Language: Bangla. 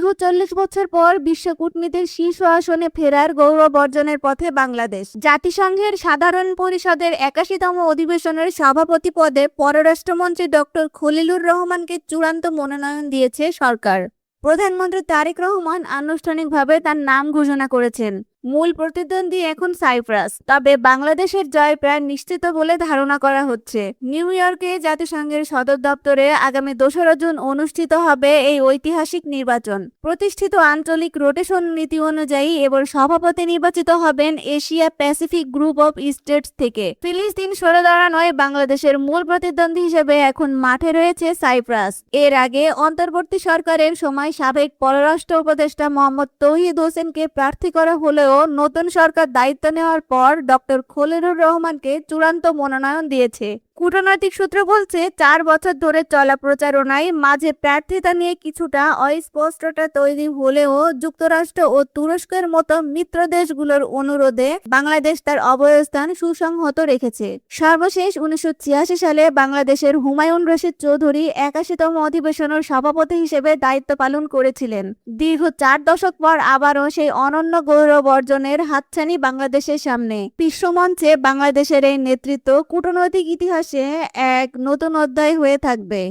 দীর্ঘ ৪০ বছর পর বিশ্ব কূটনীতির শীর্ষ আসনে ফেরার গৌরব অর্জনের পথে বাংলাদেশ। জাতিসংঘের সাধারণ পরিষদের ৮১তম অধিবেশনের সভাপতি পদে পররাষ্ট্রমন্ত্রী ডক্টর খলিলুর রহমানকে চূড়ান্ত মনোনয়ন দিয়েছে সরকার। প্রধানমন্ত্রী তারেক রহমান আনুষ্ঠানিকভাবে তার নাম ঘোষণা করেছেন। মূল প্রতিদ্বন্দ্বী এখন সাইপ্রাস, তবে বাংলাদেশের জয় প্রায় নিশ্চিত বলে ধারণা করা হচ্ছে। নিউ ইয়র্কে জাতিসংঘের সদর দপ্তরে আগামী ২রা জুন অনুষ্ঠিত হবে এই ঐতিহাসিক নির্বাচন। প্রতিষ্ঠিত আঞ্চলিক রোটেশন নীতি অনুযায়ী এবার সভাপতি নির্বাচিত হবেন Asia Pacific group of states থেকে। ফিলিস্তিন সরে দাঁড়ানোয় বাংলাদেশের মূল প্রতিদ্বন্দ্বী হিসেবে এখন মাঠে রয়েছে সাইপ্রাস। এর আগে অন্তর্বর্তী সরকারের সময় সাবেক পররাষ্ট্র উপদেষ্টা মোহাম্মদ তৌহিদ হোসেনকে প্রার্থী করা হলেও নতুন সরকার দায়িত্ব নেওয়ার পর ডক্টর খলিলুর রহমানকে চূড়ান্ত মনোনয়ন দিয়েছে। কূটনৈতিক সূত্র বলছে, ৪ বছর ধরে চলা প্রচারণায় মাঝে প্রার্থিতা নিয়ে কিছুটা অস্পষ্টতা তৈরি হলেও যুক্তরাষ্ট্র ও তুরস্কের মতো মিত্র দেশগুলোর অনুরোধে বাংলাদেশ তার অবস্থান সুসংহত রেখেছে। সর্বশেষ ১৯৮৬ সালে বাংলাদেশের হুমায়ুন রশিদ চৌধুরী ৮১তম অধিবেশনের সভাপতি হিসেবে দায়িত্ব পালন করেছিলেন। দীর্ঘ ৪ দশক পর আবারও সেই অনন্য গৌরব অর্জনের হাতছানি বাংলাদেশের সামনে। বিশ্বমঞ্চে বাংলাদেশের এই নেতৃত্ব কূটনৈতিক ইতিহাসে এক নতুন অধ্যায় হয়ে থাকবে।